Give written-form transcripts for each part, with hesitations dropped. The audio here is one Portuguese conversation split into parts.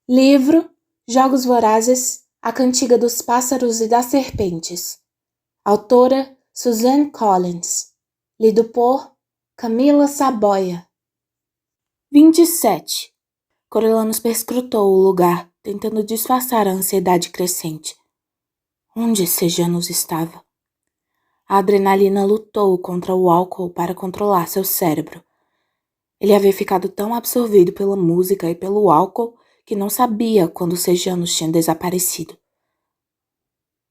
Livro Jogos Vorazes, A Cantiga dos Pássaros e das Serpentes. Autora Suzanne Collins. Lido por Camila Saboia. 27. Coriolanus perscrutou o lugar, tentando disfarçar a ansiedade crescente. Onde Sejanus estava? A adrenalina lutou contra o álcool para controlar seu cérebro. Ele havia ficado tão absorvido pela música e pelo álcool que não sabia quando Sejanus tinha desaparecido.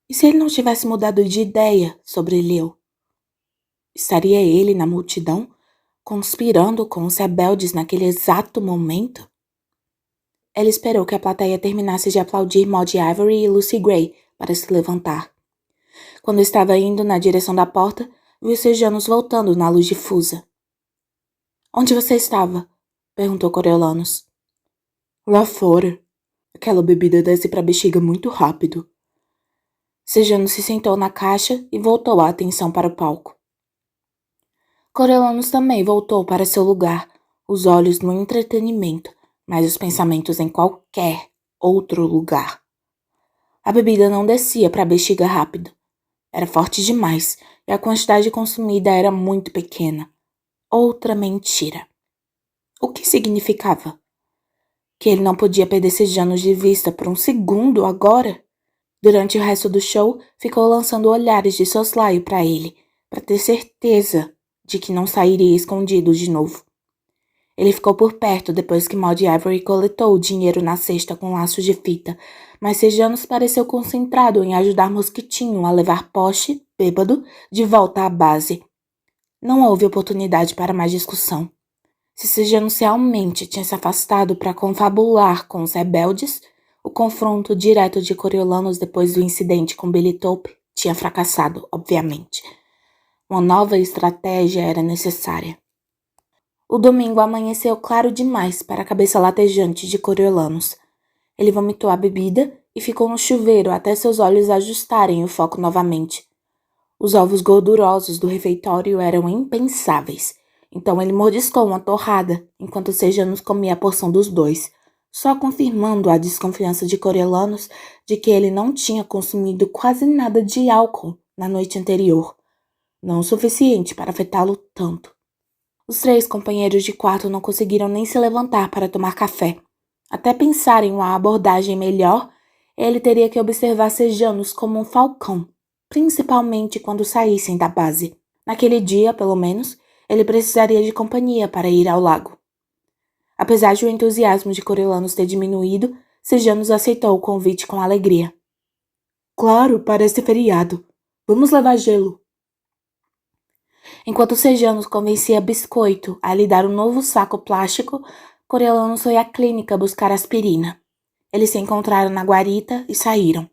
E se ele não tivesse mudado de ideia sobre Leo? Estaria ele na multidão, conspirando com os rebeldes naquele exato momento? Ela esperou que a plateia terminasse de aplaudir Maud Ivory e Lucy Gray para se levantar. Quando estava indo na direção da porta, viu Sejanus voltando na luz difusa. Onde você estava? Perguntou Coriolanus. Lá fora. Aquela bebida desce para a bexiga muito rápido. Sejanus se sentou na caixa e voltou a atenção para o palco. Coriolanus também voltou para seu lugar, os olhos no entretenimento, mas os pensamentos em qualquer outro lugar. A bebida não descia para a bexiga rápido. Era forte demais e a quantidade consumida era muito pequena. Outra mentira. O que significava? Que ele não podia perder Sejanus de vista por um segundo agora? Durante o resto do show, ficou lançando olhares de soslaio para ele, para ter certeza de que não sairia escondido de novo. Ele ficou por perto depois que Maud Ivory coletou o dinheiro na cesta com laços de fita, mas Sejanus pareceu concentrado em ajudar Mosquitinho a levar Poche, bêbado, de volta à base. Não houve oportunidade para mais discussão. Se Sejanus realmente tinha se afastado para confabular com os rebeldes, o confronto direto de Coriolanus depois do incidente com Billy Tope tinha fracassado, obviamente. Uma nova estratégia era necessária. O domingo amanheceu claro demais para a cabeça latejante de Coriolanus. Ele vomitou a bebida e ficou no chuveiro até seus olhos ajustarem o foco novamente. Os ovos gordurosos do refeitório eram impensáveis, então ele mordiscou uma torrada enquanto Sejanus comia a porção dos dois, só confirmando a desconfiança de Coriolanus de que ele não tinha consumido quase nada de álcool na noite anterior, não o suficiente para afetá-lo tanto. Os 3 companheiros de quarto não conseguiram nem se levantar para tomar café. Até pensar em uma abordagem melhor, ele teria que observar Sejanus como um falcão, principalmente quando saíssem da base. Naquele dia, pelo menos, ele precisaria de companhia para ir ao lago. Apesar de o entusiasmo de Coriolanus ter diminuído, Sejanus aceitou o convite com alegria. Claro, parece feriado. Vamos levar gelo. Enquanto Sejanus convencia Biscoito a lhe dar um novo saco plástico, Coriolanus foi à clínica buscar aspirina. Eles se encontraram na guarita e saíram.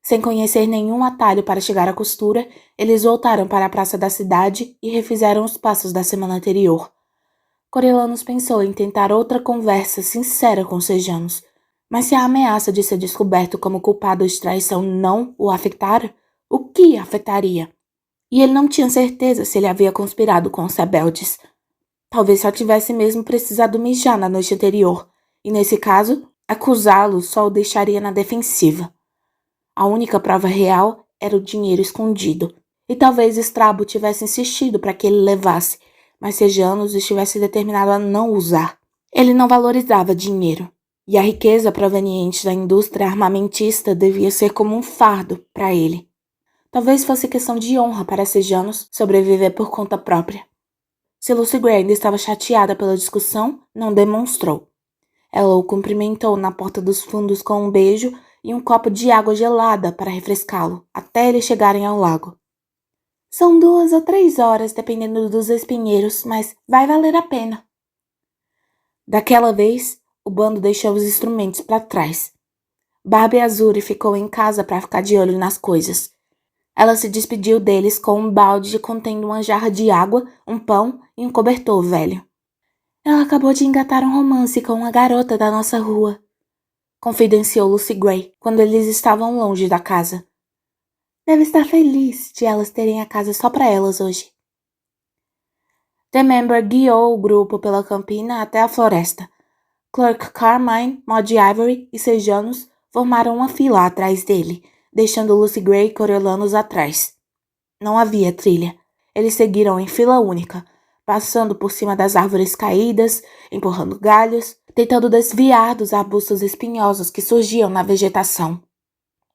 Sem conhecer nenhum atalho para chegar à costura, eles voltaram para a praça da cidade e refizeram os passos da semana anterior. Coriolanus pensou em tentar outra conversa sincera com Sejanus, mas se a ameaça de ser descoberto como culpado de traição não o afetara, o que afetaria? E ele não tinha certeza se ele havia conspirado com os rebeldes. Talvez só tivesse mesmo precisado mijar na noite anterior, e nesse caso, acusá-lo só o deixaria na defensiva. A única prova real era o dinheiro escondido, e talvez Strabo tivesse insistido para que ele levasse, mas Sejanus estivesse determinado a não usar. Ele não valorizava dinheiro, e a riqueza proveniente da indústria armamentista devia ser como um fardo para ele. Talvez fosse questão de honra para Sejanus sobreviver por conta própria. Se Lucy Gray ainda estava chateada pela discussão, não demonstrou. Ela o cumprimentou na porta dos fundos com um beijo e um copo de água gelada para refrescá-lo, até eles chegarem ao lago. São 2 ou 3 horas, dependendo dos espinheiros, mas vai valer a pena. Daquela vez, o bando deixou os instrumentos para trás. Barbie Azuri ficou em casa para ficar de olho nas coisas. Ela se despediu deles com um balde contendo uma jarra de água, um pão e um cobertor velho. Ela acabou de engatar um romance com uma garota da nossa rua, confidenciou Lucy Gray quando eles estavam longe da casa. Deve estar feliz de elas terem a casa só para elas hoje. The Member guiou o grupo pela campina até a floresta. Clark Carmine, Maud Ivory e Sejanus formaram uma fila atrás dele, deixando Lucy Gray e Coriolanus atrás. Não havia trilha. Eles seguiram em fila única, passando por cima das árvores caídas, empurrando galhos, tentando desviar dos arbustos espinhosos que surgiam na vegetação.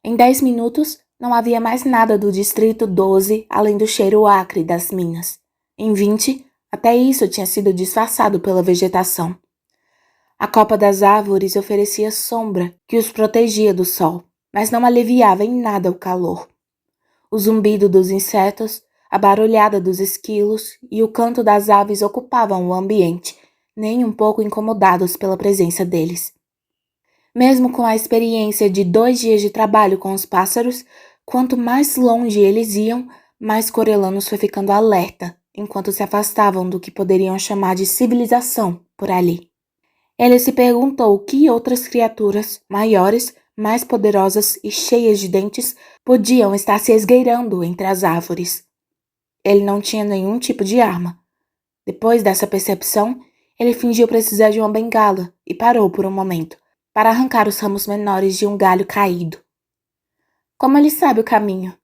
Em 10 minutos, não havia mais nada do Distrito 12 além do cheiro acre das minas. Em 20, até isso tinha sido disfarçado pela vegetação. A copa das árvores oferecia sombra que os protegia do sol, mas não aliviava em nada o calor. O zumbido dos insetos, a barulhada dos esquilos e o canto das aves ocupavam o ambiente, nem um pouco incomodados pela presença deles. Mesmo com a experiência de 2 dias de trabalho com os pássaros, quanto mais longe eles iam, mais Coriolanus foi ficando alerta, enquanto se afastavam do que poderiam chamar de civilização por ali. Ele se perguntou que outras criaturas, maiores, mais poderosas e cheias de dentes, podiam estar se esgueirando entre as árvores. Ele não tinha nenhum tipo de arma. Depois dessa percepção, ele fingiu precisar de uma bengala e parou por um momento, para arrancar os ramos menores de um galho caído. Como ele sabe o caminho?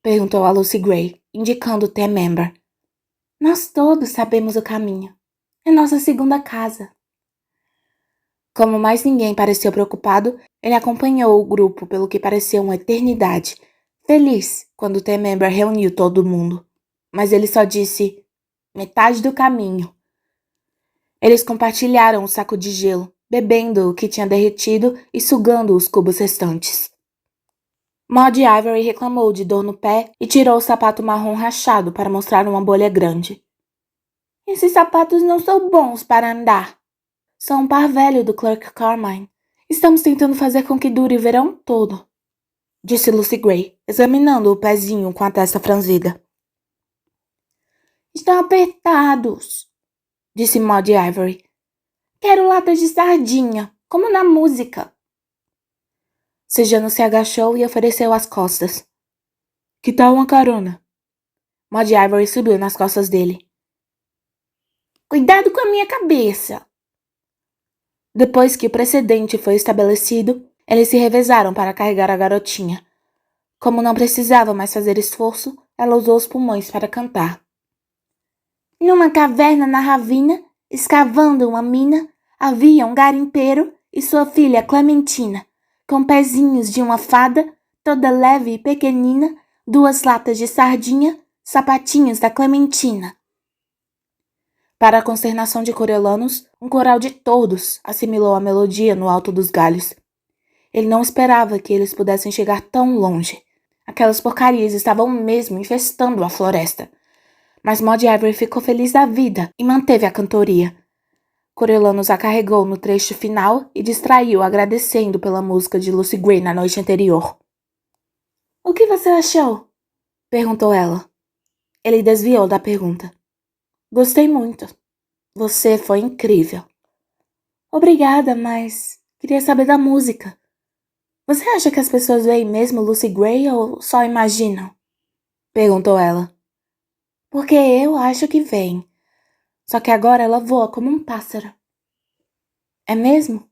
Perguntou a Lucy Gray, indicando T-Member. Nós todos sabemos o caminho. É nossa segunda casa. Como mais ninguém pareceu preocupado, ele acompanhou o grupo pelo que pareceu uma eternidade, feliz quando T-Member reuniu todo mundo. Mas ele só disse, metade do caminho. Eles compartilharam o saco de gelo, bebendo o que tinha derretido e sugando os cubos restantes. Maud Ivory reclamou de dor no pé e tirou o sapato marrom rachado para mostrar uma bolha grande. Esses sapatos não são bons para andar. São um par velho do Clark Carmine. Estamos tentando fazer com que dure o verão todo, disse Lucy Gray, examinando o pezinho com a testa franzida. Estão apertados, disse Maud Ivory. Quero latas de sardinha, como na música. Sejano se agachou e ofereceu as costas. Que tal uma carona? Maud Ivory subiu nas costas dele. Cuidado com a minha cabeça. Depois que o precedente foi estabelecido, eles se revezaram para carregar a garotinha. Como não precisava mais fazer esforço, ela usou os pulmões para cantar. Numa caverna na ravina, escavando uma mina, havia um garimpeiro e sua filha Clementina, com pezinhos de uma fada, toda leve e pequenina, 2 latas de sardinha, sapatinhos da Clementina. Para a consternação de Coriolanus, um coral de todos assimilou a melodia no alto dos galhos. Ele não esperava que eles pudessem chegar tão longe. Aquelas porcarias estavam mesmo infestando a floresta. Mas Maud Ivory ficou feliz da vida e manteve a cantoria. Coriolanus a carregou no trecho final e distraiu agradecendo pela música de Lucy Gray na noite anterior. O que você achou? Perguntou ela. Ele desviou da pergunta. Gostei muito. Você foi incrível. Obrigada, mas queria saber da música. Você acha que as pessoas veem mesmo Lucy Gray ou só imaginam? Perguntou ela. Porque eu acho que veem. Só que agora ela voa como um pássaro. É mesmo?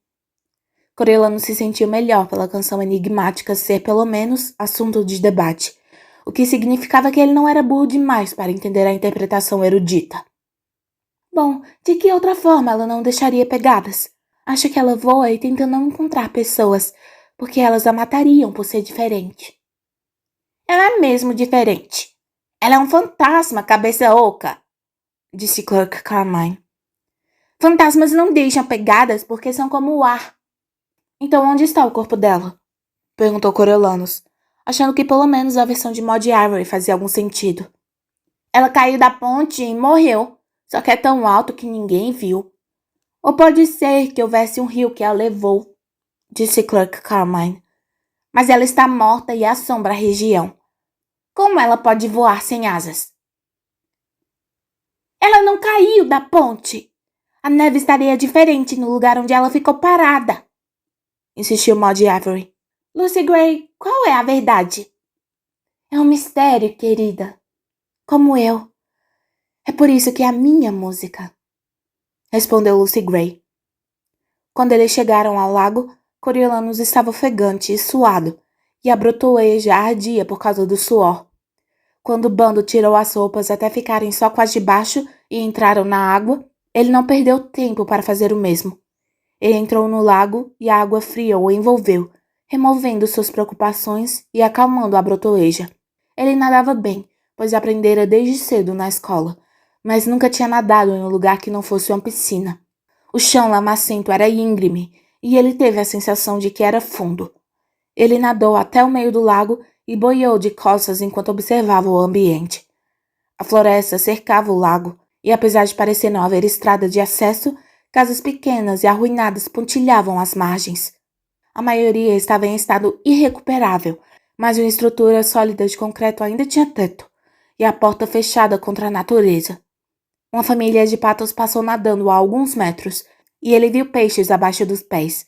Coriolanus se sentiu melhor pela canção enigmática ser pelo menos assunto de debate, o que significava que ele não era burro demais para entender a interpretação erudita. Bom, de que outra forma ela não deixaria pegadas? Acho que ela voa e tenta não encontrar pessoas, porque elas a matariam por ser diferente. Ela é mesmo diferente. Ela é um fantasma, cabeça oca, disse Clark Carmine. Fantasmas não deixam pegadas porque são como o ar. Então onde está o corpo dela? Perguntou Coriolanus, achando que pelo menos a versão de Maud Ivory fazia algum sentido. Ela caiu da ponte e morreu. Só que é tão alto que ninguém viu. Ou pode ser que houvesse um rio que a levou, disse Clark Carmine. Mas ela está morta e assombra a região. Como ela pode voar sem asas? Ela não caiu da ponte. A neve estaria diferente no lugar onde ela ficou parada, insistiu Maud Ivory. Lucy Gray, qual é a verdade? É um mistério, querida. Como eu. É por isso que é a minha música, respondeu Lucy Gray. Quando eles chegaram ao lago, Coriolanus estava ofegante e suado, e a brotoeja ardia por causa do suor. Quando o bando tirou as roupas até ficarem só com as de baixo e entraram na água, ele não perdeu tempo para fazer o mesmo. Ele entrou no lago e a água fria o envolveu, removendo suas preocupações e acalmando a brotoeja. Ele nadava bem, pois aprendera desde cedo na escola, mas nunca tinha nadado em um lugar que não fosse uma piscina. O chão lamacento era íngreme e ele teve a sensação de que era fundo. Ele nadou até o meio do lago e boiou de costas enquanto observava o ambiente. A floresta cercava o lago e, apesar de parecer não haver estrada de acesso, casas pequenas e arruinadas pontilhavam as margens. A maioria estava em estado irrecuperável, mas uma estrutura sólida de concreto ainda tinha teto e a porta fechada contra a natureza. Uma família de patos passou nadando a alguns metros e ele viu peixes abaixo dos pés.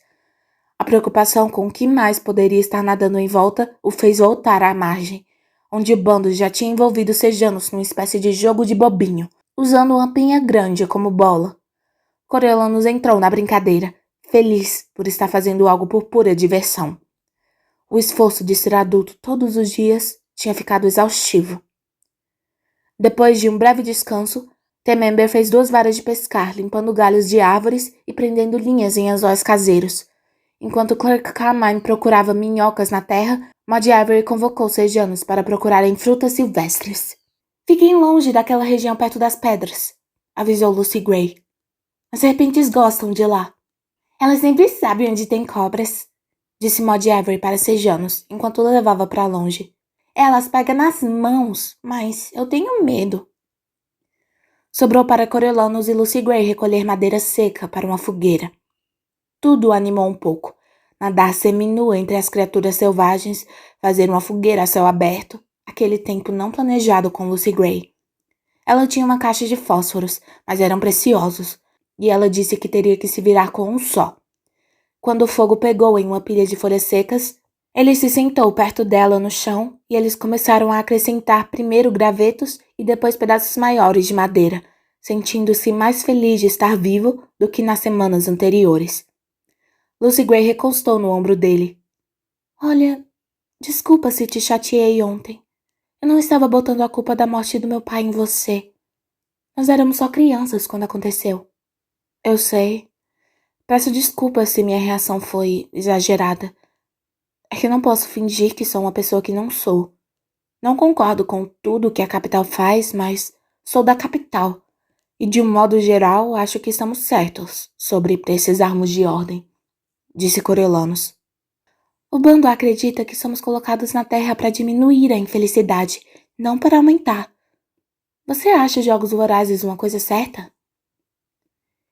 A preocupação com o que mais poderia estar nadando em volta o fez voltar à margem, onde o bando já tinha envolvido os sejanos numa espécie de jogo de bobinho, usando uma pinha grande como bola. Coriolanus entrou na brincadeira, feliz por estar fazendo algo por pura diversão. O esforço de ser adulto todos os dias tinha ficado exaustivo. Depois de um breve descanso, Temember fez 2 varas de pescar, limpando galhos de árvores e prendendo linhas em anzóis caseiros. Enquanto Clerk Carmine procurava minhocas na terra, Maud Ivory convocou os sejanos para procurarem frutas silvestres. Fiquem longe daquela região perto das pedras, avisou Lucy Gray. As serpentes gostam de lá. Elas sempre sabem onde tem cobras, disse Maud Ivory para sejanos, enquanto levava para longe. Elas pegam nas mãos, mas eu tenho medo. Sobrou para Coriolanus e Lucy Gray recolher madeira seca para uma fogueira. Tudo o animou um pouco. Nadar seminua entre as criaturas selvagens, fazer uma fogueira a céu aberto, aquele tempo não planejado com Lucy Gray. Ela tinha uma caixa de fósforos, mas eram preciosos, e ela disse que teria que se virar com um só. Quando o fogo pegou em uma pilha de folhas secas, ele se sentou perto dela no chão e eles começaram a acrescentar primeiro gravetos e depois pedaços maiores de madeira, sentindo-se mais feliz de estar vivo do que nas semanas anteriores. Lucy Gray recostou no ombro dele. Olha, desculpa se te chateei ontem. Eu não estava botando a culpa da morte do meu pai em você. Nós éramos só crianças quando aconteceu. Eu sei. Peço desculpas se minha reação foi exagerada. É que não posso fingir que sou uma pessoa que não sou. Não concordo com tudo que a capital faz, mas sou da capital. E de um modo geral, acho que estamos certos sobre precisarmos de ordem, disse Coriolanus. O bando acredita que somos colocados na Terra para diminuir a infelicidade, não para aumentar. Você acha jogos vorazes uma coisa certa?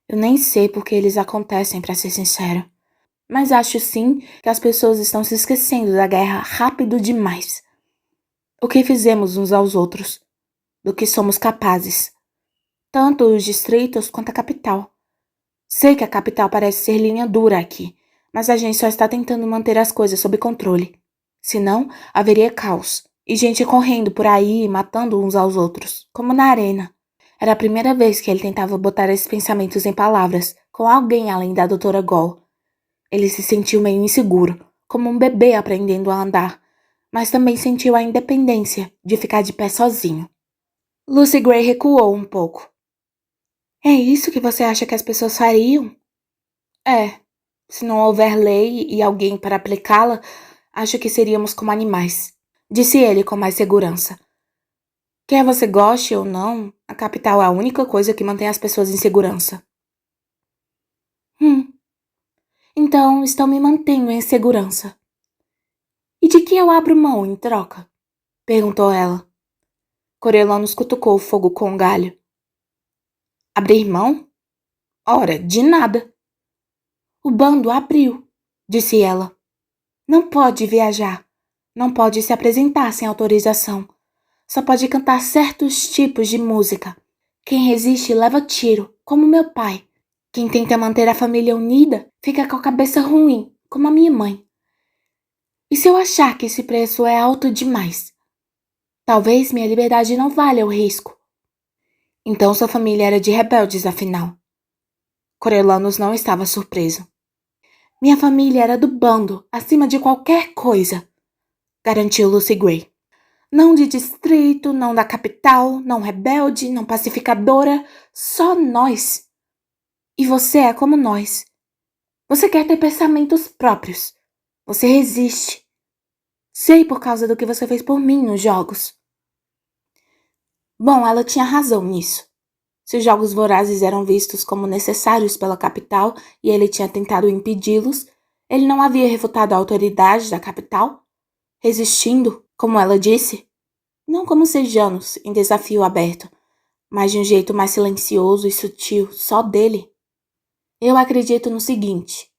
Eu nem sei por que eles acontecem, para ser sincero. Mas acho sim que as pessoas estão se esquecendo da guerra rápido demais. O que fizemos uns aos outros, do que somos capazes. Tanto os distritos quanto a capital. Sei que a capital parece ser linha dura aqui, mas a gente só está tentando manter as coisas sob controle. Senão, haveria caos, e gente correndo por aí e matando uns aos outros, como na arena. Era a primeira vez que ele tentava botar esses pensamentos em palavras, com alguém além da Doutora Gall. Ele se sentiu meio inseguro, como um bebê aprendendo a andar, mas também sentiu a independência de ficar de pé sozinho. Lucy Gray recuou um pouco. É isso que você acha que as pessoas fariam? É. Se não houver lei e alguém para aplicá-la, acho que seríamos como animais, disse ele com mais segurança. Quer você goste ou não, a capital é a única coisa que mantém as pessoas em segurança. Então estão me mantendo em segurança. E de que eu abro mão em troca? Perguntou ela. Coriolanus cutucou o fogo com um galho. Abrir mão? Ora, de nada. O bando abriu, disse ela. Não pode viajar. Não pode se apresentar sem autorização. Só pode cantar certos tipos de música. Quem resiste leva tiro, como meu pai. Quem tenta manter a família unida fica com a cabeça ruim, como a minha mãe. E se eu achar que esse preço é alto demais? Talvez minha liberdade não valha o risco. Então sua família era de rebeldes, afinal. Coriolanus não estava surpreso. Minha família era do bando, acima de qualquer coisa, garantiu Lucy Gray. Não de distrito, não da capital, não rebelde, não pacificadora, só nós. E você é como nós. Você quer ter pensamentos próprios. Você resiste. Sei por causa do que você fez por mim nos jogos. Bom, ela tinha razão nisso. Se os jogos vorazes eram vistos como necessários pela capital e ele tinha tentado impedi-los, ele não havia refutado a autoridade da capital, resistindo, como ela disse, não como Sejanos, em desafio aberto, mas de um jeito mais silencioso e sutil, só dele. Eu acredito no seguinte: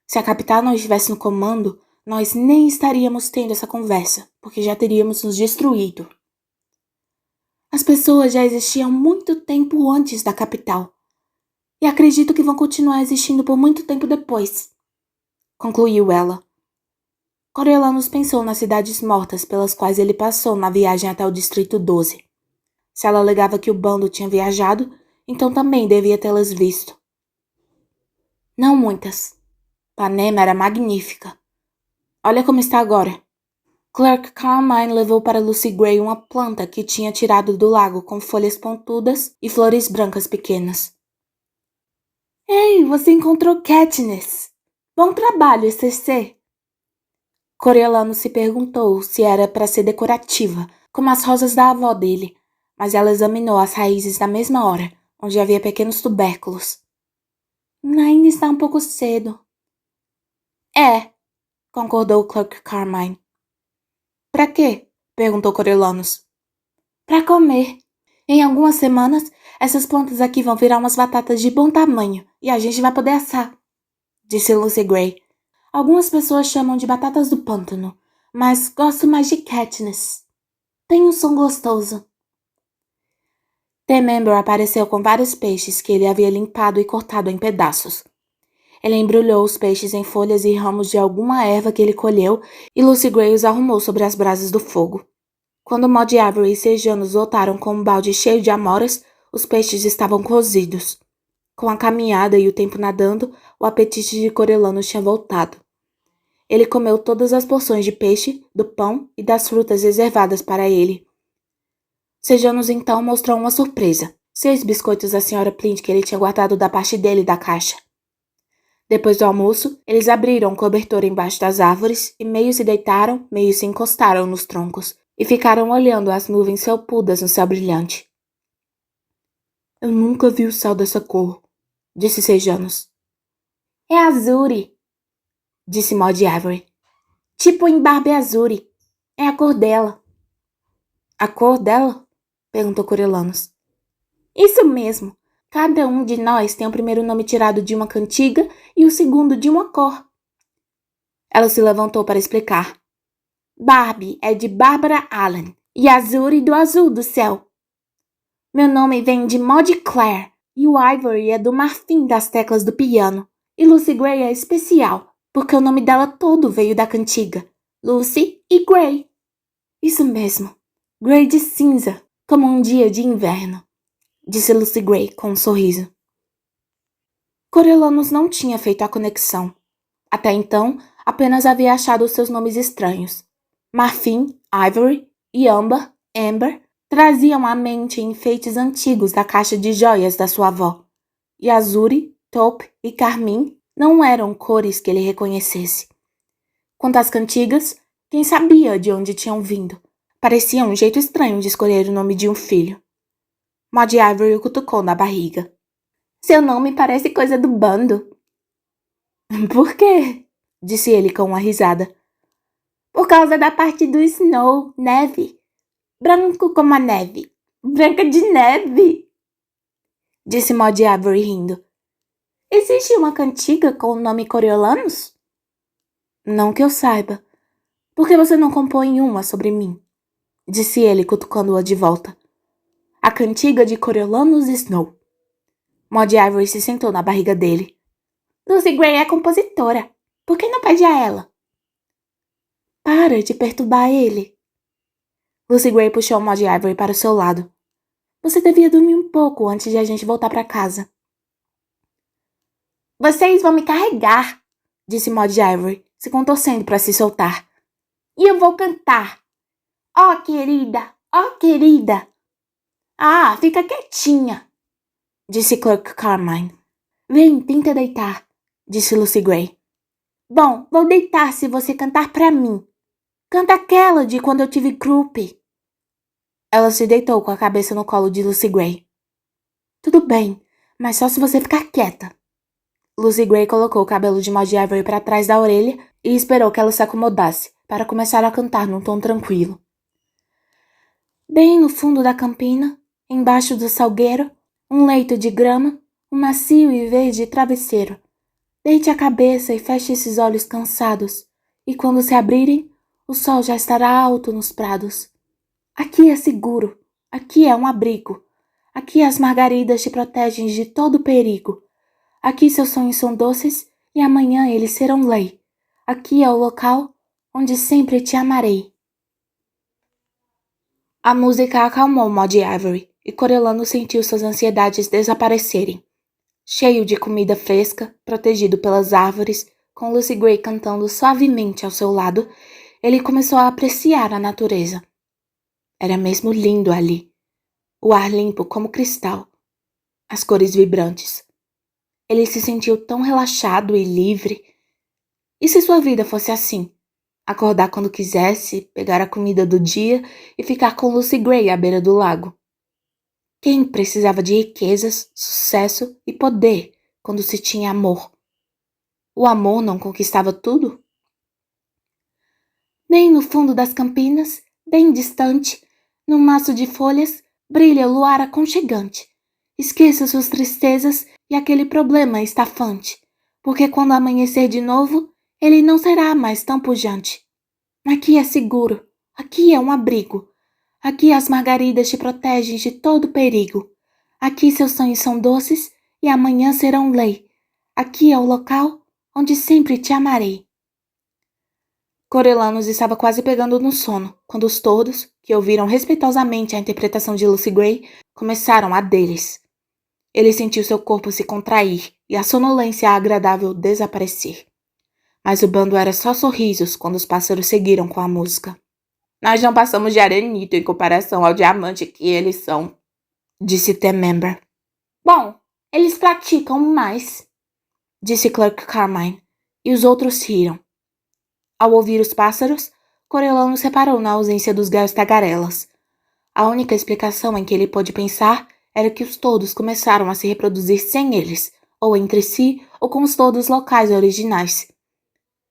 se a capital não estivesse no comando, nós nem estaríamos tendo essa conversa, porque já teríamos nos destruído. As pessoas já existiam muito tempo antes da capital, e acredito que vão continuar existindo por muito tempo depois, concluiu ela. Coriolanus pensou nas cidades mortas pelas quais ele passou na viagem até o Distrito 12. Se ela alegava que o bando tinha viajado, então também devia tê-las visto. Não muitas. Panema era magnífica. Olha como está agora. Clerk Carmine levou para Lucy Gray uma planta que tinha tirado do lago com folhas pontudas e flores brancas pequenas. Ei, você encontrou Katniss! Bom trabalho, CC! Coriolanus se perguntou se era para ser decorativa, como as rosas da avó dele, mas ela examinou as raízes na mesma hora, onde havia pequenos tubérculos. Ainda está um pouco cedo. É, concordou Clerk Carmine. Pra quê? Perguntou Coriolanus. Pra comer. Em algumas semanas, essas plantas aqui vão virar umas batatas de bom tamanho e a gente vai poder assar, disse Lucy Gray. Algumas pessoas chamam de batatas do pântano, mas gosto mais de Katniss. Tem um som gostoso. Temember apareceu com vários peixes que ele havia limpado e cortado em pedaços. Ele embrulhou os peixes em folhas e ramos de alguma erva que ele colheu e Lucy Gray os arrumou sobre as brasas do fogo. Quando Maud Avery e Sejanos voltaram com um balde cheio de amoras, os peixes estavam cozidos. Com a caminhada e o tempo nadando, o apetite de Coriolanus tinha voltado. Ele comeu todas as porções de peixe, do pão e das frutas reservadas para ele. Sejanos então mostrou uma surpresa. 6 biscoitos da Sra. Plint que ele tinha guardado da parte dele da caixa. Depois do almoço, eles abriram o cobertor embaixo das árvores e meio se deitaram, meio se encostaram nos troncos e ficaram olhando as nuvens felpudas no céu brilhante. Eu nunca vi o céu dessa cor, disse Sejanos. É azure, disse Maud Avery. Tipo em Barbie Azure. É a cor dela. A cor dela? Perguntou Coriolanus. Isso mesmo. Cada um de nós tem o primeiro nome tirado de uma cantiga e o segundo de uma cor. Ela se levantou para explicar. Barbie é de Barbara Allen e Azure do azul do céu. Meu nome vem de Maud Clare e o Ivory é do marfim das teclas do piano. E Lucy Gray é especial, porque o nome dela todo veio da cantiga. Lucy e Gray. Isso mesmo. Gray de cinza, como um dia de inverno, disse Lucy Gray com um sorriso. Coriolanus não tinha feito a conexão. Até então, apenas havia achado os seus nomes estranhos. Marfim, Ivory e Amber, traziam à mente enfeites antigos da caixa de joias da sua avó. E Azure, Taupe e Carmim não eram cores que ele reconhecesse. Quanto às cantigas, quem sabia de onde tinham vindo? Parecia um jeito estranho de escolher o nome de um filho. Maud Avery o cutucou na barriga. Seu nome parece coisa do bando. Por quê? Disse ele com uma risada. Por causa da parte do Snow, neve. Branco como a neve. Branca de neve. Disse Maud Avery rindo. Existe uma cantiga com o nome Coriolanus? Não que eu saiba. Por que você não compõe uma sobre mim? Disse ele, cutucando-a de volta. A cantiga de Coriolanus Snow. Maud Avery se sentou na barriga dele. Lucy Gray é compositora. Por que não pede a ela? Para de perturbar ele. Lucy Gray puxou Maud Avery para o seu lado. Você devia dormir um pouco antes de a gente voltar para casa. Vocês vão me carregar, disse Maud Ivory, se contorcendo para se soltar. E eu vou cantar. Oh, querida! Oh, querida! Ah, fica quietinha, disse Clerk Carmine. Vem, tenta deitar, disse Lucy Gray. Bom, vou deitar se você cantar pra mim. Canta aquela de quando eu tive croup. Ela se deitou com a cabeça no colo de Lucy Gray. Tudo bem, mas só se você ficar quieta. Lucy Gray colocou o cabelo de Maud Ivory para trás da orelha e esperou que ela se acomodasse, para começar a cantar num tom tranquilo. Bem no fundo da campina, embaixo do salgueiro, um leito de grama, um macio e verde travesseiro. Deite a cabeça e feche esses olhos cansados, e quando se abrirem, o sol já estará alto nos prados. Aqui é seguro, aqui é um abrigo, aqui as margaridas te protegem de todo perigo. Aqui seus sonhos são doces e amanhã eles serão lei. Aqui é o local onde sempre te amarei. A música acalmou Maud Ivory e Corellano sentiu suas ansiedades desaparecerem. Cheio de comida fresca, protegido pelas árvores, com Lucy Gray cantando suavemente ao seu lado, ele começou a apreciar a natureza. Era mesmo lindo ali. O ar limpo como cristal. As cores vibrantes. Ele se sentiu tão relaxado e livre. E se sua vida fosse assim? Acordar quando quisesse, pegar a comida do dia e ficar com Lucy Gray à beira do lago. Quem precisava de riquezas, sucesso e poder quando se tinha amor? O amor não conquistava tudo? Bem no fundo das campinas, bem distante, num maço de folhas, brilha o luar aconchegante. Esqueça suas tristezas e aquele problema estafante, porque quando amanhecer de novo, ele não será mais tão pujante. Aqui é seguro, aqui é um abrigo. Aqui as margaridas te protegem de todo perigo. Aqui seus sonhos são doces e amanhã serão lei. Aqui é o local onde sempre te amarei. Corellano estava quase pegando no sono, quando os todos, que ouviram respeitosamente a interpretação de Lucy Gray, começaram a deles. Ele sentiu seu corpo se contrair e a sonolência agradável desaparecer. Mas o bando era só sorrisos quando os pássaros seguiram com a música. Nós não passamos de arenito em comparação ao diamante que eles são, disse The Member. Bom, eles praticam mais, disse Clerk Carmine, e os outros riram. Ao ouvir os pássaros, Corellano reparou na ausência dos galhos tagarelas. A única explicação em que ele pôde pensar era que os todos começaram a se reproduzir sem eles, ou entre si, ou com os todos locais originais.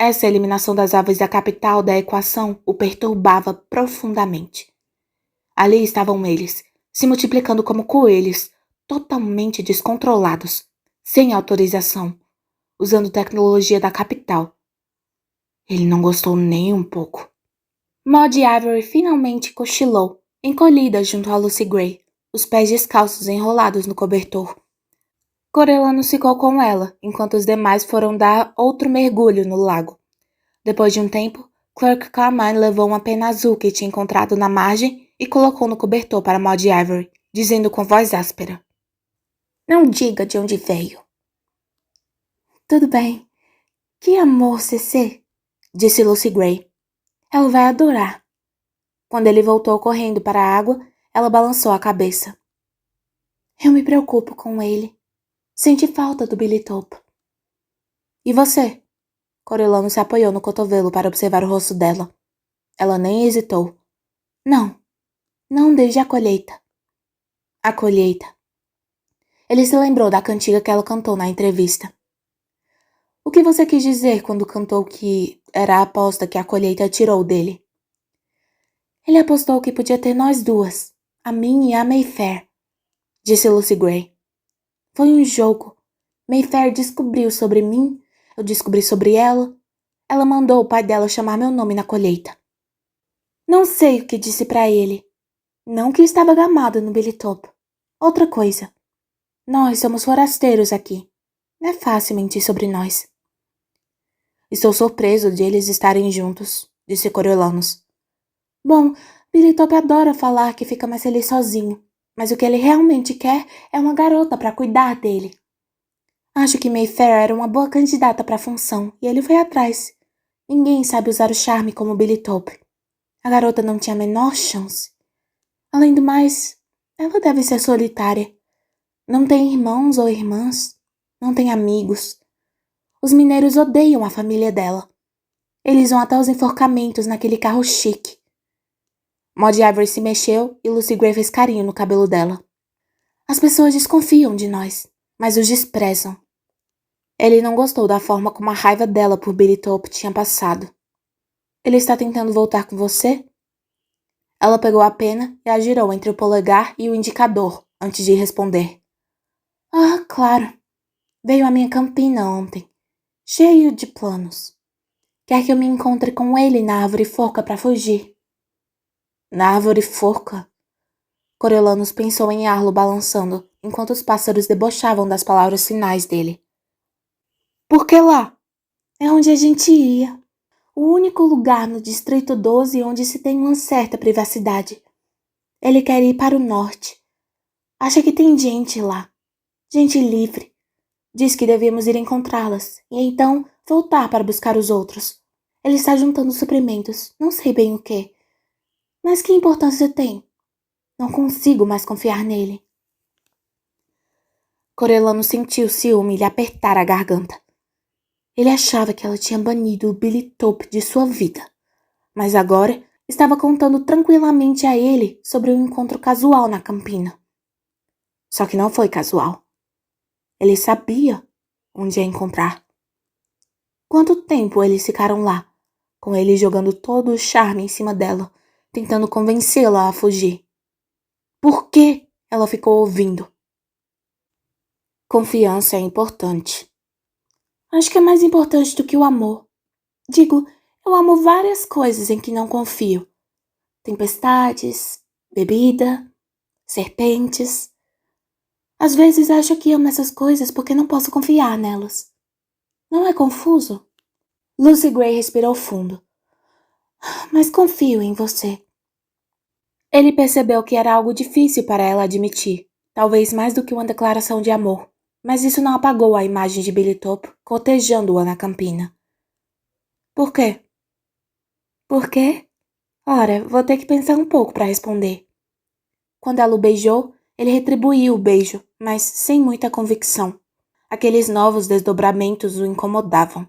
Essa eliminação das aves da capital da equação o perturbava profundamente. Ali estavam eles, se multiplicando como coelhos, totalmente descontrolados, sem autorização, usando tecnologia da capital. Ele não gostou nem um pouco. Maud Ivory finalmente cochilou, encolhida junto a Lucy Gray, os pés descalços enrolados no cobertor. Corellano ficou com ela, enquanto os demais foram dar outro mergulho no lago. Depois de um tempo, Clerk Carmine levou uma pena azul que tinha encontrado na margem e colocou no cobertor para Maud Ivory, dizendo com voz áspera. Não diga de onde veio. Tudo bem. Que amor, Cecê, disse Lucy Gray. Ela vai adorar. Quando ele voltou correndo para a água, ela balançou a cabeça. Eu me preocupo com ele. Senti falta do Billy Top. E você? Corellano se apoiou no cotovelo para observar o rosto dela. Ela nem hesitou. Não desde a colheita. A colheita. Ele se lembrou da cantiga que ela cantou na entrevista. O que você quis dizer quando cantou que era a aposta que a colheita tirou dele? Ele apostou que podia ter nós duas, a mim e a Mayfair, disse Lucy Gray. Foi um jogo. Mayfair descobriu sobre mim, eu descobri sobre ela. Ela mandou o pai dela chamar meu nome na colheita. Não sei o que disse para ele. Não que estava gamada no Billy Top. Outra coisa. Nós somos forasteiros aqui. Não é fácil mentir sobre nós. Estou surpreso de eles estarem juntos, disse Coriolanus. Bom, Billy Top adora falar que fica mais feliz sozinho, mas o que ele realmente quer é uma garota para cuidar dele. Acho que Mayfair era uma boa candidata para a função e ele foi atrás. Ninguém sabe usar o charme como Billy Tope. A garota não tinha a menor chance. Além do mais, ela deve ser solitária. Não tem irmãos ou irmãs. Não tem amigos. Os mineiros odeiam a família dela. Eles vão até os enforcamentos naquele carro chique. Maud Avery se mexeu e Lucy Gray fez carinho no cabelo dela. As pessoas desconfiam de nós, mas os desprezam. Ele não gostou da forma como a raiva dela por Billy Tope tinha passado. Ele está tentando voltar com você? Ela pegou a pena e a girou entre o polegar e o indicador, antes de responder. Ah, claro. Veio à minha campina ontem, cheio de planos. Quer que eu me encontre com ele na árvore forca para fugir. Na árvore forca? Coriolanus pensou em Arlo balançando, enquanto os pássaros debochavam das palavras finais dele. Por que lá? É onde a gente ia. O único lugar no Distrito 12 onde se tem uma certa privacidade. Ele quer ir para o norte. Acha que tem gente lá. Gente livre. Diz que devemos ir encontrá-las e então voltar para buscar os outros. Ele está juntando suprimentos, não sei bem o que. Mas que importância tem? Não consigo mais confiar nele. Corellano sentiu o ciúme lhe apertar a garganta. Ele achava que ela tinha banido o Billy Tope de sua vida, mas agora estava contando tranquilamente a ele sobre um encontro casual na campina. Só que não foi casual. Ele sabia onde ia encontrar. Quanto tempo eles ficaram lá, com ele jogando todo o charme em cima dela, tentando convencê-la a fugir. Por que ela ficou ouvindo? Confiança é importante. Acho que é mais importante do que o amor. Digo, eu amo várias coisas em que não confio. Tempestades, bebida, serpentes. Às vezes acho que amo essas coisas porque não posso confiar nelas. Não é confuso? Lucy Gray respirou fundo. Mas confio em você. Ele percebeu que era algo difícil para ela admitir, talvez mais do que uma declaração de amor, mas isso não apagou a imagem de Billy Tope cotejando-a na campina. Por quê? Por quê? Ora, vou ter que pensar um pouco para responder. Quando ela o beijou, ele retribuiu o beijo, mas sem muita convicção. Aqueles novos desdobramentos o incomodavam.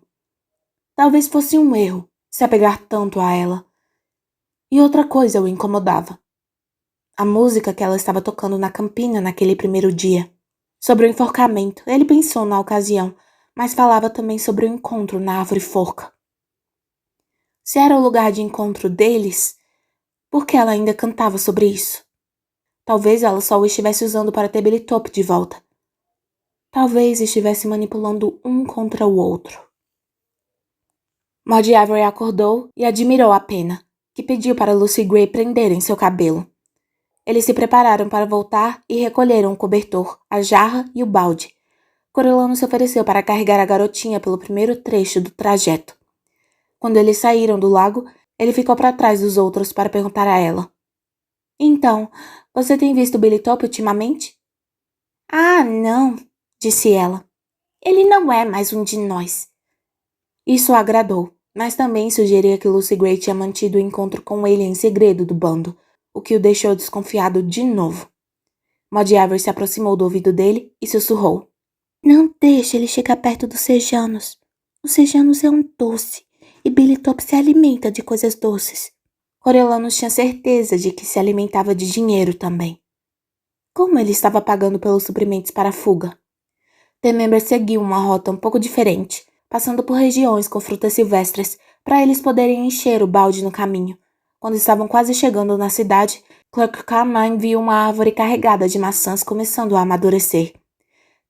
Talvez fosse um erro se apegar tanto a ela. E outra coisa o incomodava. A música que ela estava tocando na campina naquele primeiro dia. Sobre o enforcamento, ele pensou na ocasião, mas falava também sobre o encontro na árvore forca. Se era o lugar de encontro deles, por que ela ainda cantava sobre isso? Talvez ela só o estivesse usando para ter Billy Tope de volta. Talvez estivesse manipulando um contra o outro. Maud Avery acordou e admirou a pena, que pediu para Lucy Gray prenderem seu cabelo. Eles se prepararam para voltar e recolheram o cobertor, a jarra e o balde. Coriolanus se ofereceu para carregar a garotinha pelo primeiro trecho do trajeto. Quando eles saíram do lago, ele ficou para trás dos outros para perguntar a ela. Então, você tem visto Billy Tope ultimamente? Ah, não, disse ela. Ele não é mais um de nós. Isso a agradou, mas também sugeria que Lucy Gray tinha mantido o encontro com ele em segredo do bando, o que o deixou desconfiado de novo. Maud Avery se aproximou do ouvido dele e sussurrou. Não deixe ele chegar perto dos Sejanos. Os Sejanos é um doce, e Billy Tope se alimenta de coisas doces. Coriolanus tinha certeza de que se alimentava de dinheiro também. Como ele estava pagando pelos suprimentos para a fuga? The Member seguiu uma rota um pouco diferente, passando por regiões com frutas silvestres, para eles poderem encher o balde no caminho. Quando estavam quase chegando na cidade, Clerk Carmine viu uma árvore carregada de maçãs começando a amadurecer.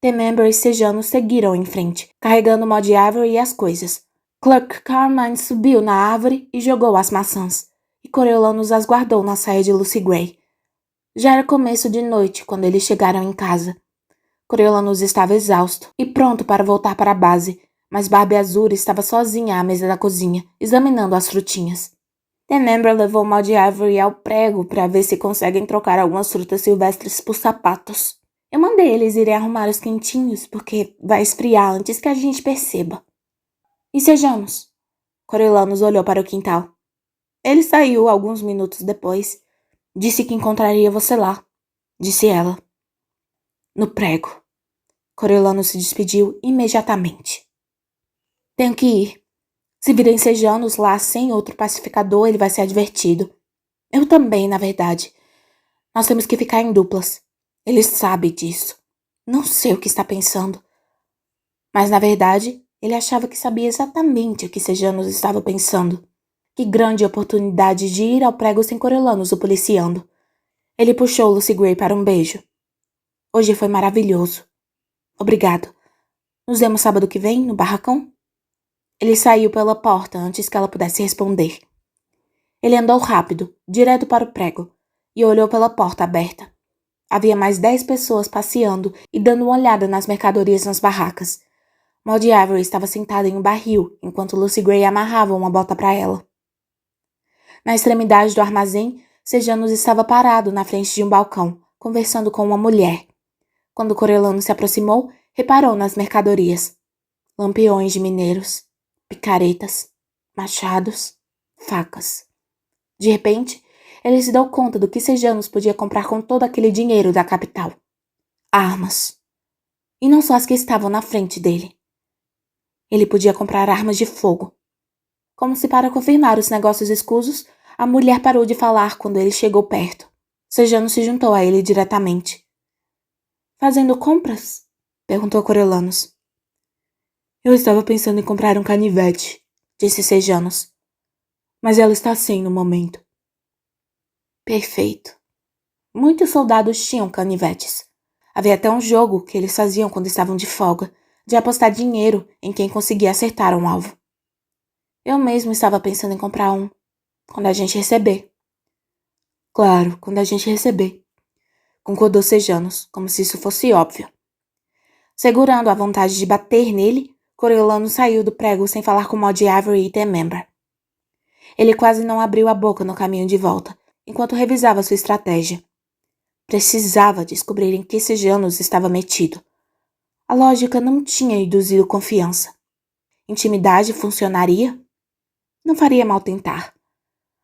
The Member e Sejanos seguiram em frente, carregando Maud Avery e as coisas. Clerk Carmine subiu na árvore e jogou as maçãs, e Coriolanus as guardou na saia de Lucy Gray. Já era começo de noite quando eles chegaram em casa. Coriolanus estava exausto e pronto para voltar para a base, mas Barbie Azul estava sozinha à mesa da cozinha, examinando as frutinhas. The Member levou Maud Avery ao prego para ver se conseguem trocar algumas frutas silvestres por sapatos. Eu mandei eles irem arrumar os quentinhos, porque vai esfriar antes que a gente perceba. E sejamos. Coriolanus olhou para o quintal. Ele saiu alguns minutos depois. Disse que encontraria você lá, disse ela. No prego. Coriolanus se despediu imediatamente. Tenho que ir. Se virem Sejanos lá sem outro pacificador, ele vai ser advertido. Eu também, na verdade. Nós temos que ficar em duplas. Ele sabe disso. Não sei o que está pensando. Mas, na verdade, ele achava que sabia exatamente o que Sejanos estava pensando. Que grande oportunidade de ir ao prego sem Coriolanus o policiando. Ele puxou Lucy Gray para um beijo. Hoje foi maravilhoso. Obrigado. Nos vemos sábado que vem, no barracão? Ele saiu pela porta antes que ela pudesse responder. Ele andou rápido, direto para o prego, e olhou pela porta aberta. Havia mais 10 pessoas passeando e dando uma olhada nas mercadorias nas barracas. Maud Avery estava sentada em um barril, enquanto Lucy Gray amarrava uma bota para ela. Na extremidade do armazém, Sejanus estava parado na frente de um balcão, conversando com uma mulher. Quando Coriolanus se aproximou, reparou nas mercadorias. Lampiões de mineiros, picaretas, machados, facas. De repente, ele se deu conta do que Sejanus podia comprar com todo aquele dinheiro da capital. Armas. E não só as que estavam na frente dele. Ele podia comprar armas de fogo. Como se para confirmar os negócios escusos, a mulher parou de falar quando ele chegou perto. Sejanus se juntou a ele diretamente. Fazendo compras? Perguntou Coriolanus. Eu estava pensando em comprar um canivete, disse Sejanus. Mas ela está sem no momento. Perfeito. Muitos soldados tinham canivetes. Havia até um jogo que eles faziam quando estavam de folga, de apostar dinheiro em quem conseguia acertar um alvo. Eu mesmo estava pensando em comprar um, quando a gente receber. Claro, quando a gente receber, concordou Sejanus, como se isso fosse óbvio. Segurando a vontade de bater nele, Coriolanus saiu do prego sem falar com Maud Avery e Temembra. Ele quase não abriu a boca no caminho de volta, enquanto revisava sua estratégia. Precisava descobrir em que Sejanus estava metido. A lógica não tinha induzido confiança. Intimidade funcionaria? Não faria mal tentar.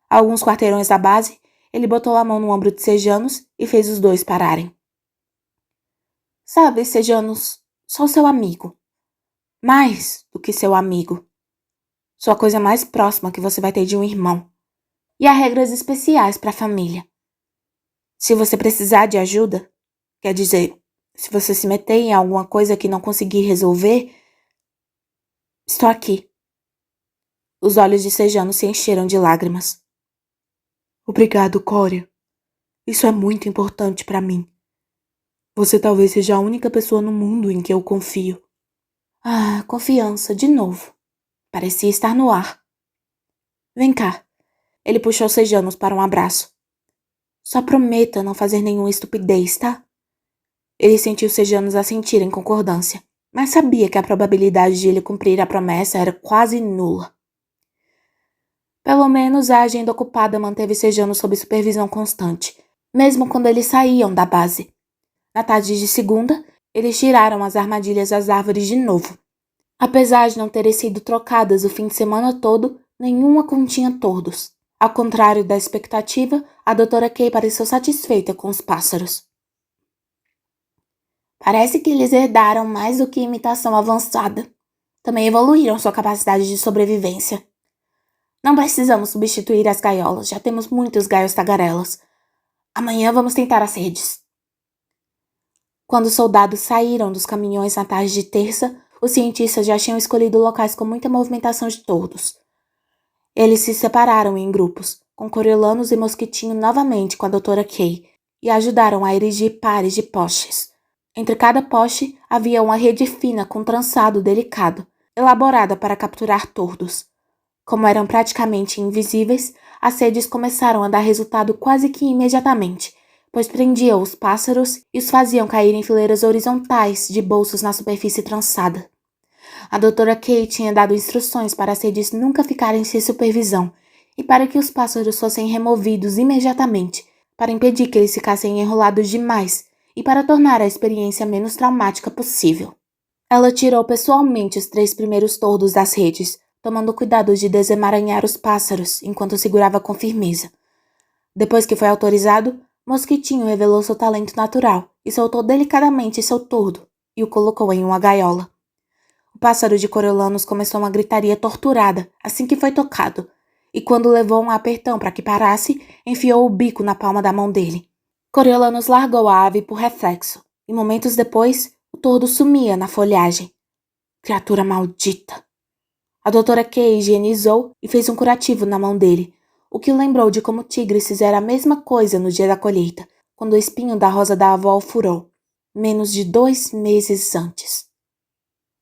A alguns quarteirões da base, ele botou a mão no ombro de Sejanus e fez os dois pararem. Sabe, Sejanus, sou seu amigo. Mais do que seu amigo. Sou a coisa mais próxima que você vai ter de um irmão. E há regras especiais para a família. Se você precisar de ajuda, quer dizer, se você se meter em alguma coisa que não conseguir resolver, estou aqui. Os olhos de Sejanus se encheram de lágrimas. Obrigado, Coria. Isso é muito importante para mim. Você talvez seja a única pessoa no mundo em que eu confio. Ah, confiança, de novo. Parecia estar no ar. Vem cá. Ele puxou Sejanus para um abraço. Só prometa não fazer nenhuma estupidez, tá? Ele sentiu Sejanus assentir em concordância, mas sabia que a probabilidade de ele cumprir a promessa era quase nula. Pelo menos a agenda ocupada manteve Sejanus sob supervisão constante, mesmo quando eles saíam da base. Na tarde de segunda, eles tiraram as armadilhas das árvores de novo. Apesar de não terem sido trocadas o fim de semana todo, nenhuma continha tordos. Ao contrário da expectativa, a doutora Kay pareceu satisfeita com os pássaros. Parece que eles herdaram mais do que imitação avançada. Também evoluíram sua capacidade de sobrevivência. Não precisamos substituir as gaiolas, já temos muitos gaios tagarelas. Amanhã vamos tentar as redes. Quando os soldados saíram dos caminhões na tarde de terça, os cientistas já tinham escolhido locais com muita movimentação de tordos. Eles se separaram em grupos, com Coriolanus e Mosquitinho novamente com a doutora Kay, e ajudaram a erigir pares de postes. Entre cada poste havia uma rede fina com trançado delicado, elaborada para capturar tordos. Como eram praticamente invisíveis, as redes começaram a dar resultado quase que imediatamente, pois prendiam os pássaros e os faziam cair em fileiras horizontais de bolsos na superfície trançada. A doutora Kay tinha dado instruções para as redes nunca ficarem sem supervisão e para que os pássaros fossem removidos imediatamente, para impedir que eles ficassem enrolados demais e para tornar a experiência menos traumática possível. Ela tirou pessoalmente os 3 primeiros toldos das redes, tomando cuidado de desemaranhar os pássaros enquanto segurava com firmeza. Depois que foi autorizado, Mosquitinho revelou seu talento natural e soltou delicadamente seu toldo e o colocou em uma gaiola. O pássaro de Coriolanus começou uma gritaria torturada assim que foi tocado, e quando levou um apertão para que parasse, enfiou o bico na palma da mão dele. Coriolanus largou a ave por reflexo, e momentos depois, o tordo sumia na folhagem. Criatura maldita! A doutora Kay higienizou e fez um curativo na mão dele, o que lembrou de como Tigres fizera a mesma coisa no dia da colheita, quando o espinho da rosa da avó o furou, menos de 2 meses antes.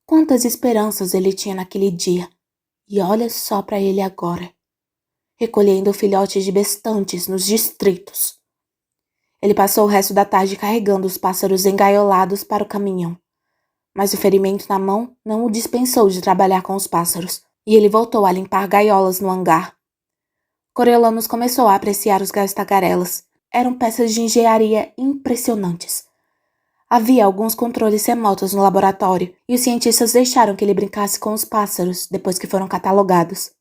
Quantas esperanças ele tinha naquele dia, e olha só para ele agora, recolhendo filhotes de bestantes nos distritos. Ele passou o resto da tarde carregando os pássaros engaiolados para o caminhão, mas o ferimento na mão não o dispensou de trabalhar com os pássaros, e ele voltou a limpar gaiolas no hangar. Coriolanus começou a apreciar os gaios tagarelas. Eram peças de engenharia impressionantes. Havia alguns controles remotos no laboratório, e os cientistas deixaram que ele brincasse com os pássaros depois que foram catalogados.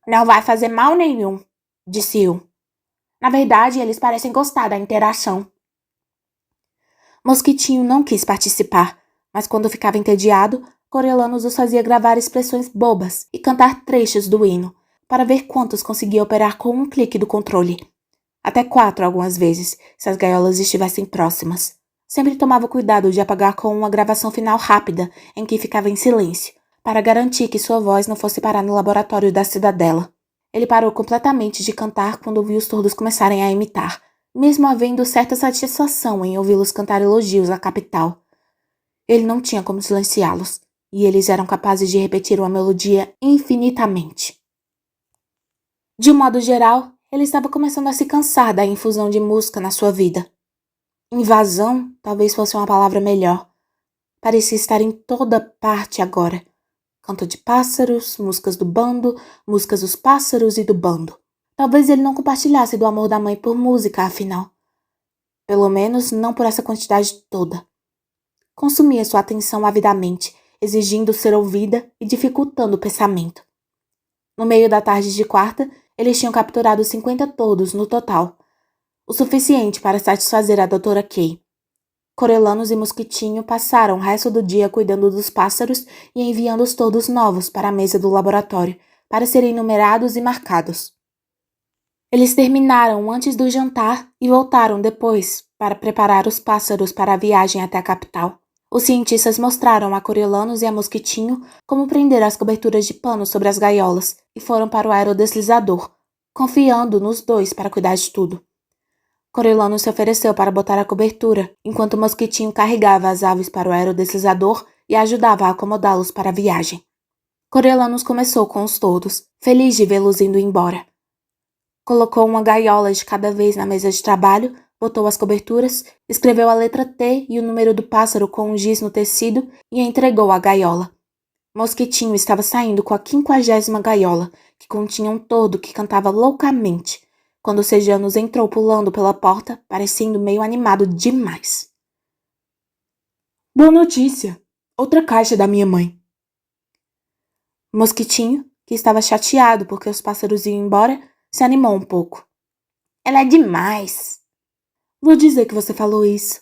Não vai fazer mal nenhum, disse um. Na verdade, eles parecem gostar da interação. Mosquitinho não quis participar, mas quando ficava entediado, Coriolanus os fazia gravar expressões bobas e cantar trechos do hino, para ver quantos conseguia operar com um clique do controle. Até 4 algumas vezes, se as gaiolas estivessem próximas. Sempre tomava cuidado de apagar com uma gravação final rápida, em que ficava em silêncio, para garantir que sua voz não fosse parar no laboratório da cidadela. Ele parou completamente de cantar quando ouviu os tordos começarem a imitar, mesmo havendo certa satisfação em ouvi-los cantar elogios à capital. Ele não tinha como silenciá-los, e eles eram capazes de repetir uma melodia infinitamente. De um modo geral, ele estava começando a se cansar da infusão de música na sua vida. Invasão talvez fosse uma palavra melhor. Parecia estar em toda parte agora. Canto de pássaros, músicas do bando, músicas dos pássaros e do bando. Talvez ele não compartilhasse do amor da mãe por música, afinal. Pelo menos não por essa quantidade toda. Consumia sua atenção avidamente, exigindo ser ouvida e dificultando o pensamento. No meio da tarde de quarta, eles tinham capturado 50 tordos no total, o suficiente para satisfazer a doutora Kay. Coriolanus e Mosquitinho passaram o resto do dia cuidando dos pássaros e enviando os tordos novos para a mesa do laboratório, para serem numerados e marcados. Eles terminaram antes do jantar e voltaram depois para preparar os pássaros para a viagem até a capital. Os cientistas mostraram a Coriolanus e a Mosquitinho como prender as coberturas de pano sobre as gaiolas e foram para o aerodeslizador, confiando nos dois para cuidar de tudo. Coriolanus se ofereceu para botar a cobertura, enquanto o Mosquitinho carregava as aves para o aerodeslizador e ajudava a acomodá-los para a viagem. Coriolanus começou com os tordos, feliz de vê-los indo embora. Colocou uma gaiola de cada vez na mesa de trabalho, botou as coberturas, escreveu a letra T e o número do pássaro com um giz no tecido e entregou a gaiola. Mosquitinho estava saindo com a 50ª gaiola, que continha um tordo que cantava loucamente, quando Sejanus entrou pulando pela porta, parecendo meio animado demais. Boa notícia! Outra caixa da minha mãe. Mosquitinho, que estava chateado porque os pássaros iam embora, se animou um pouco. Ela é demais! Vou dizer que você falou isso.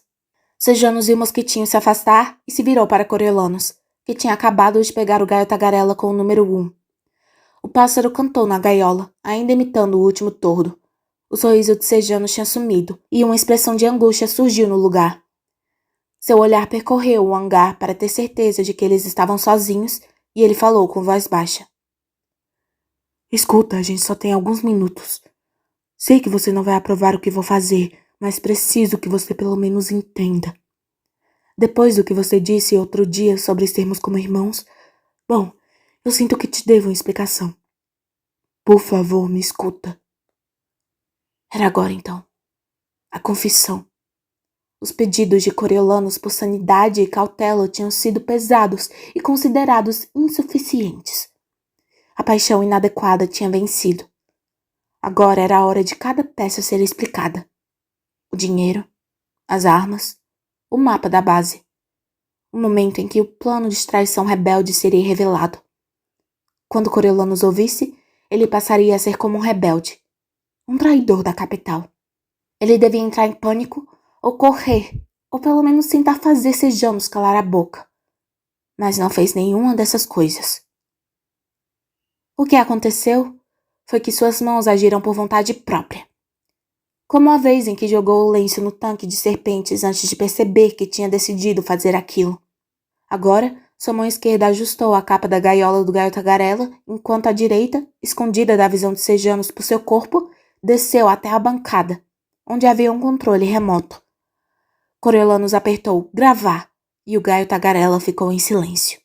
Sejanus viu o Mosquitinho se afastar e se virou para Coriolanus, que tinha acabado de pegar o gaio tagarela com o número 1. O pássaro cantou na gaiola, ainda imitando o último tordo. O sorriso de Sejanus tinha sumido, e uma expressão de angústia surgiu no lugar. Seu olhar percorreu o hangar para ter certeza de que eles estavam sozinhos, e ele falou com voz baixa. Escuta, a gente só tem alguns minutos. Sei que você não vai aprovar o que vou fazer, mas preciso que você pelo menos entenda. Depois do que você disse outro dia sobre sermos como irmãos, bom, eu sinto que te devo uma explicação. Por favor, me escuta. Era agora, então. A confissão. Os pedidos de Coriolanus por sanidade e cautela tinham sido pesados e considerados insuficientes. A paixão inadequada tinha vencido. Agora era a hora de cada peça ser explicada. O dinheiro, as armas, o mapa da base. O momento em que o plano de traição rebelde seria revelado. Quando Coriolanus ouvisse, ele passaria a ser como um rebelde, um traidor da capital. Ele devia entrar em pânico ou correr, ou pelo menos tentar fazer Sejanus calar a boca. Mas não fez nenhuma dessas coisas. O que aconteceu foi que suas mãos agiram por vontade própria. Como a vez em que jogou o lenço no tanque de serpentes antes de perceber que tinha decidido fazer aquilo. Agora, sua mão esquerda ajustou a capa da gaiola do gaio tagarela, enquanto a direita, escondida da visão de Sejanus por seu corpo, desceu até a bancada, onde havia um controle remoto. Coriolanus apertou gravar e o gaio tagarela ficou em silêncio.